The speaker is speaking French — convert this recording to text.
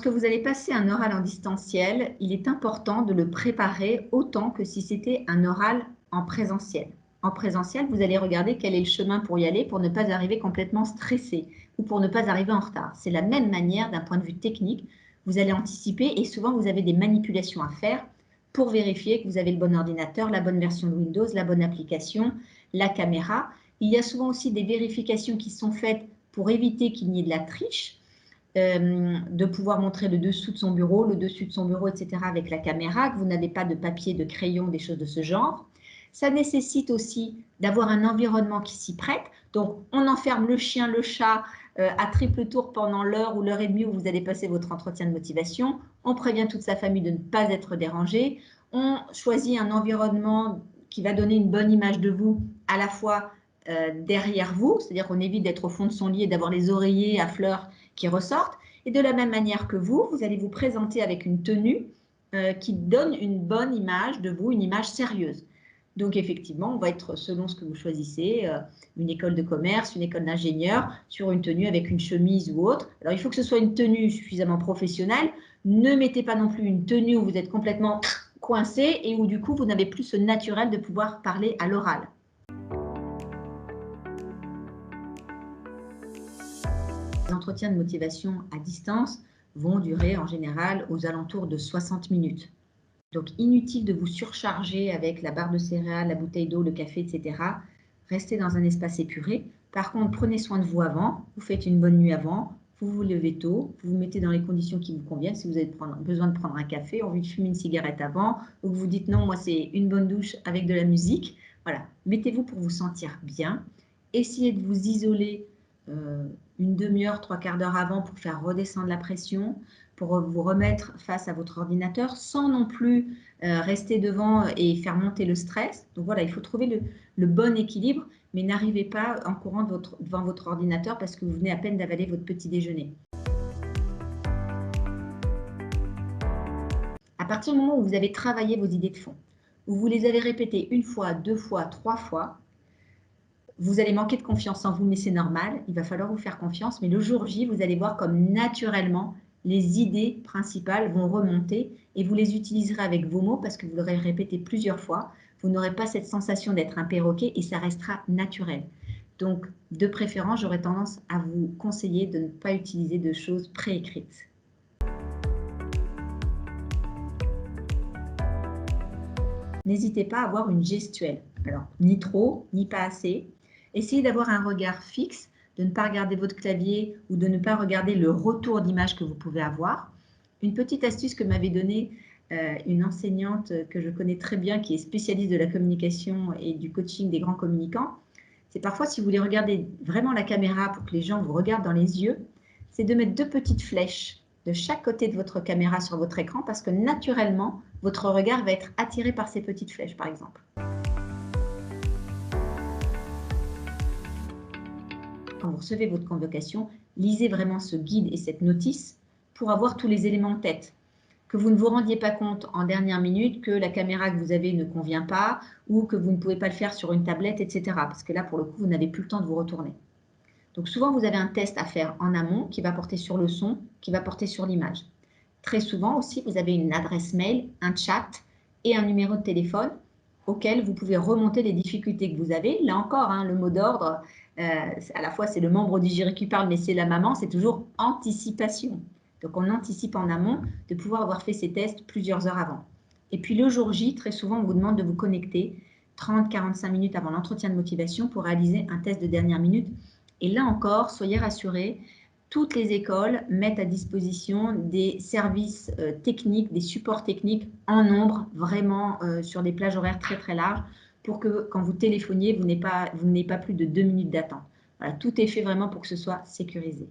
Lorsque vous allez passer un oral en distanciel, il est important de le préparer autant que si c'était un oral en présentiel. En présentiel, vous allez regarder quel est le chemin pour y aller pour ne pas arriver complètement stressé ou pour ne pas arriver en retard. C'est la même manière d'un point de vue technique. Vous allez anticiper et souvent vous avez des manipulations à faire pour vérifier que vous avez le bon ordinateur, la bonne version de Windows, la bonne application, la caméra. Il y a souvent aussi des vérifications qui sont faites pour éviter qu'il n'y ait de la triche. De pouvoir montrer le dessous de son bureau, le dessus de son bureau, etc. avec la caméra, que vous n'avez pas de papier, de crayon, des choses de ce genre. Ça nécessite aussi d'avoir un environnement qui s'y prête. Donc, on enferme le chien, le chat à triple tour pendant l'heure ou l'heure et demie où vous allez passer votre entretien de motivation. On prévient toute sa famille de ne pas être dérangé. On choisit un environnement qui va donner une bonne image de vous à la fois derrière vous, c'est-à-dire qu'on évite d'être au fond de son lit et d'avoir les oreillers à fleurs qui ressortent. Et de la même manière que vous allez vous présenter avec une tenue qui donne une bonne image de vous, une image sérieuse. Donc effectivement, on va être, selon ce que vous choisissez, une école de commerce, une école d'ingénieur, sur une tenue avec une chemise ou autre. Alors il faut que ce soit une tenue suffisamment professionnelle. Ne mettez pas non plus une tenue où vous êtes complètement coincé et où du coup vous n'avez plus ce naturel de pouvoir parler à l'oral. Les entretiens de motivation à distance vont durer en général aux alentours de 60 minutes. Donc, inutile de vous surcharger avec la barre de céréales, la bouteille d'eau, le café, etc. Restez dans un espace épuré. Par contre, prenez soin de vous avant. Vous faites une bonne nuit avant. Vous vous levez tôt. Vous vous mettez dans les conditions qui vous conviennent. Si vous avez besoin de prendre un café, envie de fumer une cigarette avant, ou que vous dites non, moi c'est une bonne douche avec de la musique. Voilà, mettez-vous pour vous sentir bien. Essayez de vous isoler une demi-heure, trois quarts d'heure avant pour faire redescendre la pression, pour vous remettre face à votre ordinateur sans non plus rester devant et faire monter le stress. Donc voilà, il faut trouver le bon équilibre, mais n'arrivez pas en courant devant votre ordinateur parce que vous venez à peine d'avaler votre petit déjeuner. À partir du moment où vous avez travaillé vos idées de fond, où vous les avez répétées une fois, deux fois, trois fois, vous allez manquer de confiance en vous, mais c'est normal, il va falloir vous faire confiance. Mais le jour J, vous allez voir comme naturellement, les idées principales vont remonter et vous les utiliserez avec vos mots parce que vous l'aurez répété plusieurs fois. Vous n'aurez pas cette sensation d'être un perroquet et ça restera naturel. Donc, de préférence, j'aurais tendance à vous conseiller de ne pas utiliser de choses préécrites. N'hésitez pas à avoir une gestuelle. Alors, ni trop, ni pas assez. Essayez d'avoir un regard fixe, de ne pas regarder votre clavier ou de ne pas regarder le retour d'image que vous pouvez avoir. Une petite astuce que m'avait donnée une enseignante que je connais très bien, qui est spécialiste de la communication et du coaching des grands communicants, c'est parfois si vous voulez regarder vraiment la caméra pour que les gens vous regardent dans les yeux, c'est de mettre deux petites flèches de chaque côté de votre caméra sur votre écran parce que naturellement, votre regard va être attiré par ces petites flèches, par exemple. Quand vous recevez votre convocation, lisez vraiment ce guide et cette notice pour avoir tous les éléments en tête. Que vous ne vous rendiez pas compte en dernière minute que la caméra que vous avez ne convient pas ou que vous ne pouvez pas le faire sur une tablette, etc. Parce que là, pour le coup, vous n'avez plus le temps de vous retourner. Donc souvent, vous avez un test à faire en amont qui va porter sur le son, qui va porter sur l'image. Très souvent aussi, vous avez une adresse mail, un chat et un numéro de téléphone auquel vous pouvez remonter les difficultés que vous avez. Là encore, le mot d'ordre, à la fois c'est le membre du jury qui parle, mais c'est la maman, c'est toujours anticipation. Donc on anticipe en amont de pouvoir avoir fait ces tests plusieurs heures avant. Et puis le jour J, très souvent, on vous demande de vous connecter 30-45 minutes avant l'entretien de motivation pour réaliser un test de dernière minute. Et là encore, soyez rassurés, toutes les écoles mettent à disposition des services techniques, des supports techniques en nombre, vraiment sur des plages horaires très très larges, pour que quand vous téléphoniez, vous n'ayez pas plus de 2 minutes d'attente. Voilà, tout est fait vraiment pour que ce soit sécurisé.